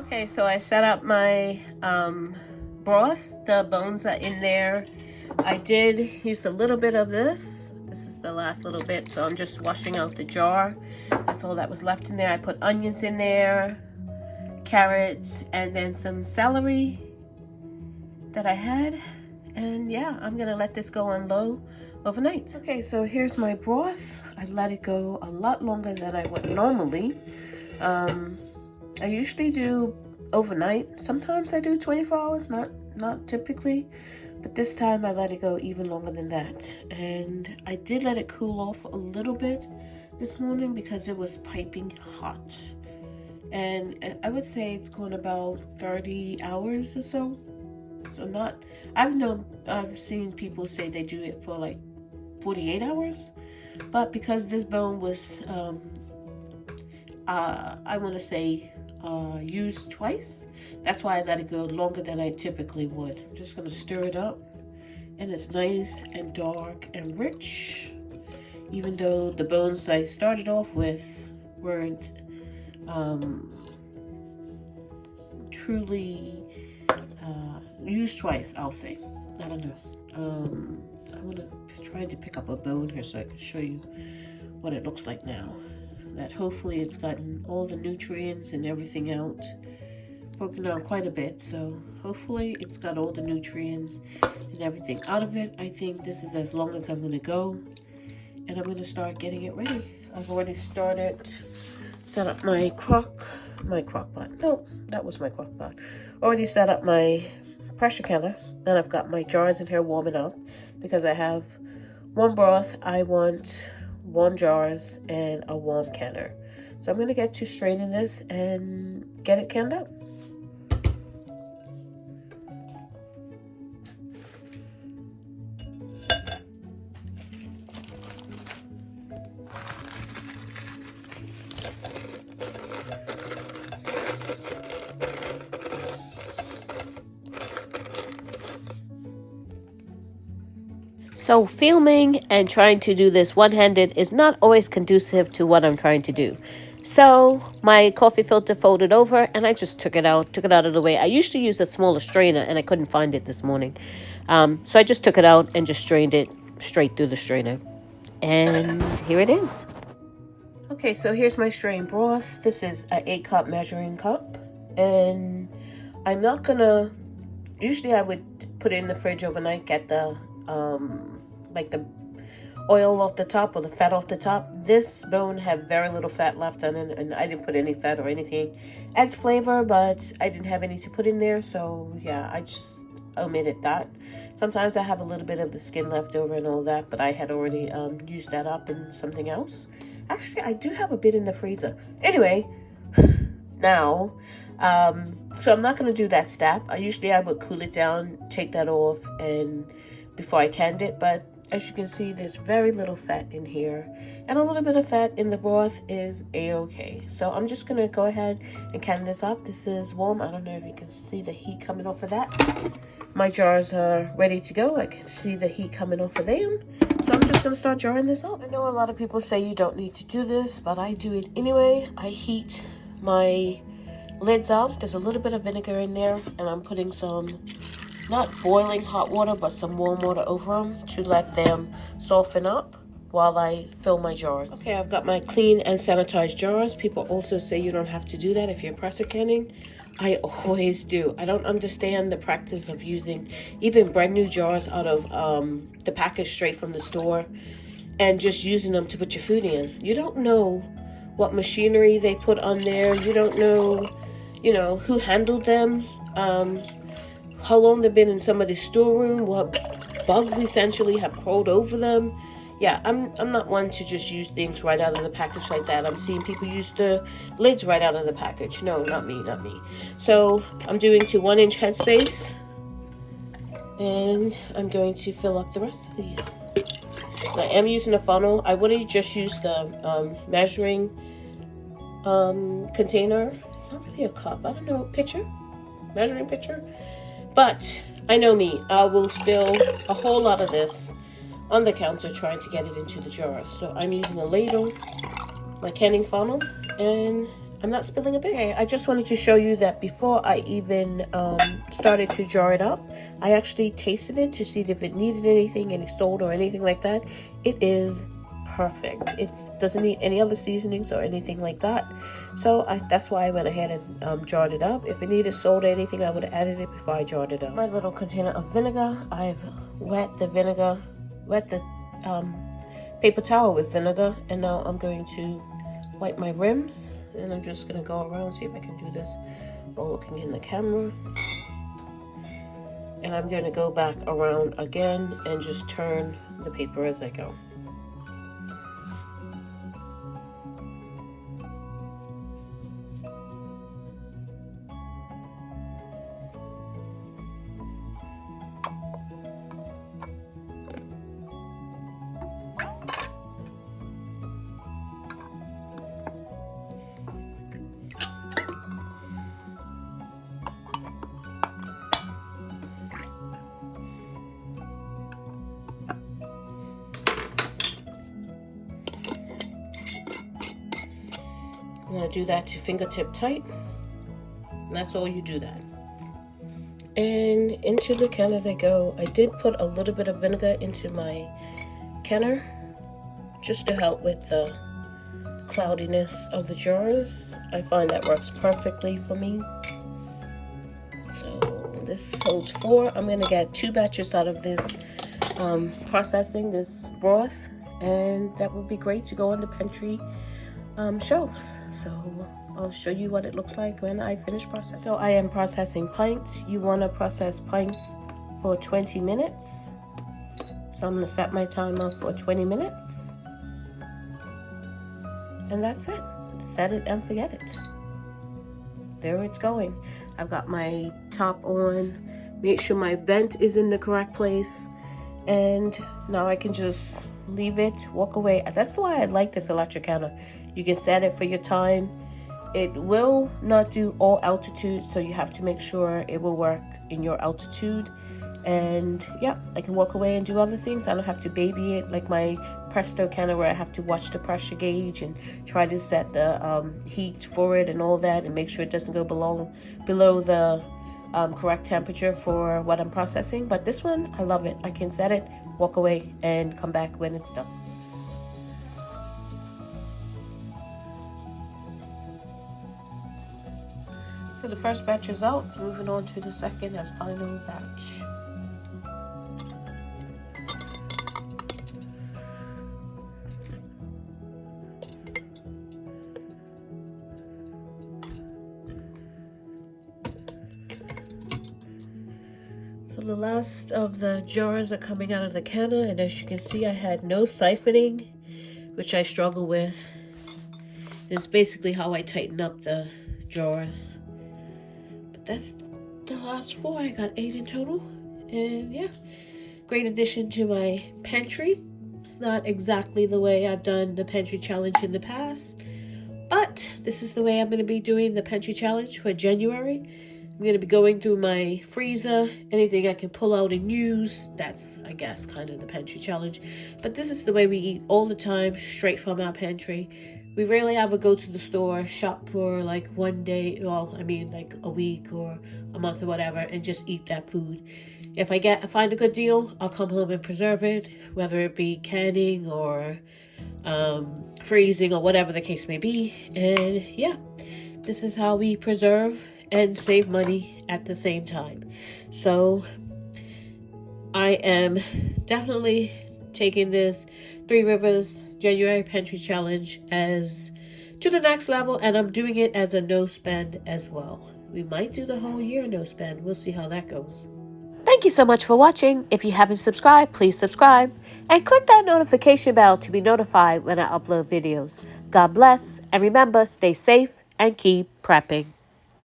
Okay, so I set up my broth. The bones are in there. I did use a little bit of this. This is the last little bit, so I'm just washing out the jar. That's all that was left in there. I put onions in there, carrots, and then some celery that I had. And yeah, I'm gonna let this go on low overnight. Okay, so here's my broth. I let it go a lot longer than I would normally. I usually do overnight. Sometimes I do 24 hours, not typically, but this time I let it go even longer than that. And I did let it cool off a little bit this morning because it was piping hot. And I would say it's going about 30 hours or so. So not, I've seen people say they do it for like 48 hours, but because this bone was, I want to say, used twice, that's why I let it go longer than I typically would. I'm just going to stir it up, and it's nice and dark and rich, even though the bones I started off with weren't truly used twice, I'll say. I don't know. I want to try to pick up a bone here so I can show you what it looks like now. That hopefully it's gotten all the nutrients and everything out. Broken down quite a bit, so hopefully it's got all the nutrients and everything out of it. I think this is as long as I'm going to go, and I'm going to start getting it ready. I've already started, set up my crock pot. No, that was my crock pot. Already set up my pressure canner, and I've got my jars in here warming up because I have one broth. I want 1 jars and a warm canner. So I'm going to get to straining this and get it canned up. So filming and trying to do this one-handed is not always conducive to what I'm trying to do. So my coffee filter folded over and I just took it out of the way. I usually use a smaller strainer and I couldn't find it this morning. So I just took it out and just strained it straight through the strainer. And here it is. Okay, so here's my strained broth. This is an 8-cup measuring cup. And I'm not gonna, usually I would put it in the fridge overnight, get the like the oil off the top or the fat off the top. This bone had very little fat left on it, and I didn't put any fat or anything. Adds flavor, but I didn't have any to put in there, so yeah, I just omitted that. Sometimes I have a little bit of the skin left over and all that, but I had already used that up in something else. Actually, I do have a bit in the freezer. Anyway, now so I'm not going to do that step. I would cool it down, take that off, and before I canned it, but as you can see, there's very little fat in here, and a little bit of fat in the broth is a-okay. So I'm just gonna go ahead and can this up. This is warm. I don't know if you can see the heat coming off of that. My jars are ready to go. I can see the heat coming off of them. So I'm just gonna start jarring this up. I know a lot of people say you don't need to do this, but I do it anyway. I heat my lids up. There's a little bit of vinegar in there, and I'm putting some, not boiling hot water, but some warm water over them to let them soften up while I fill my jars. Okay, I've got my clean and sanitized jars. People also say you don't have to do that if you're pressure canning. I always do. I don't understand the practice of using even brand new jars out of the package straight from the store and just using them to put your food in. You don't know what machinery they put on there. You don't know, who handled them. How long they've been in somebody's storeroom, what bugs essentially have crawled over them. Yeah, I'm not one to just use things right out of the package like that. I'm seeing people use the lids right out of the package. No, not me. So I'm doing to 1-inch headspace, and I'm going to fill up the rest of these. I am using a funnel. I would have just used the measuring container. Not really a cup. I don't know, measuring pitcher. But I know me, I will spill a whole lot of this on the counter trying to get it into the jar. So I'm using a ladle, my canning funnel, and I'm not spilling a bit. Okay, I just wanted to show you that before I even started to jar it up, I actually tasted it to see if it needed anything, any salt or anything like that. It is perfect. It doesn't need any other seasonings or anything like that. So that's why I went ahead and jarred it up. If it needed salt or anything, I would have added it before I jarred it up. My little container of vinegar, I've wet the paper towel with vinegar, and now I'm going to wipe my rims, and I'm just gonna go around, see if I can do this while looking in the camera. And I'm gonna go back around again and just turn the paper as I go. I'm gonna do that to fingertip tight. And that's all you do that. And into the canner they go. I did put a little bit of vinegar into my canner just to help with the cloudiness of the jars. I find that works perfectly for me. So this holds 4. I'm gonna get 2 batches out of this processing, this broth, and that would be great to go on the pantry shelves. So I'll show you what it looks like when I finish processing. So I am processing pints. You want to process pints for 20 minutes. So I'm going to set my timer for 20 minutes. And that's it. Set it and forget it. There it's going. I've got my top on. Make sure my vent is in the correct place. And now I can just leave it, walk away. That's why I like this electric canner. You can set it for your time. It will not do all altitudes, so you have to make sure it will work in your altitude. And yeah, I can walk away and do other things. I don't have to baby it like my Presto canner where I have to watch the pressure gauge and try to set the heat for it and all that, and make sure it doesn't go below the correct temperature for what I'm processing. But this one, I love it. I can set it, walk away, and come back when it's done. So the first batch is out, moving on to the second and final batch. So the last of the jars are coming out of the canner, and as you can see, I had no siphoning, which I struggle with. It's basically how I tighten up the jars. That's the last 4. I got 8 in total. And yeah, great addition to my pantry. It's not exactly the way I've done the pantry challenge in the past, but this is the way I'm going to be doing the pantry challenge for January. I'm going to be going through my freezer, anything I can pull out and use. That's, I guess, kind of the pantry challenge. But this is the way we eat all the time, straight from our pantry. We rarely ever go to the store, shop for like one day, well, I mean like a week or a month or whatever, and just eat that food. If I find a good deal, I'll come home and preserve it, whether it be canning or freezing or whatever the case may be. And yeah, this is how we preserve and save money at the same time. So I am definitely taking this 3 Rivers January Pantry Challenge as to the next level, and I'm doing it as a no spend as well. We might do the whole year no spend. We'll see how that goes. Thank you so much for watching. If you haven't subscribed, please subscribe and click that notification bell to be notified when I upload videos. God bless, and remember, stay safe and keep prepping.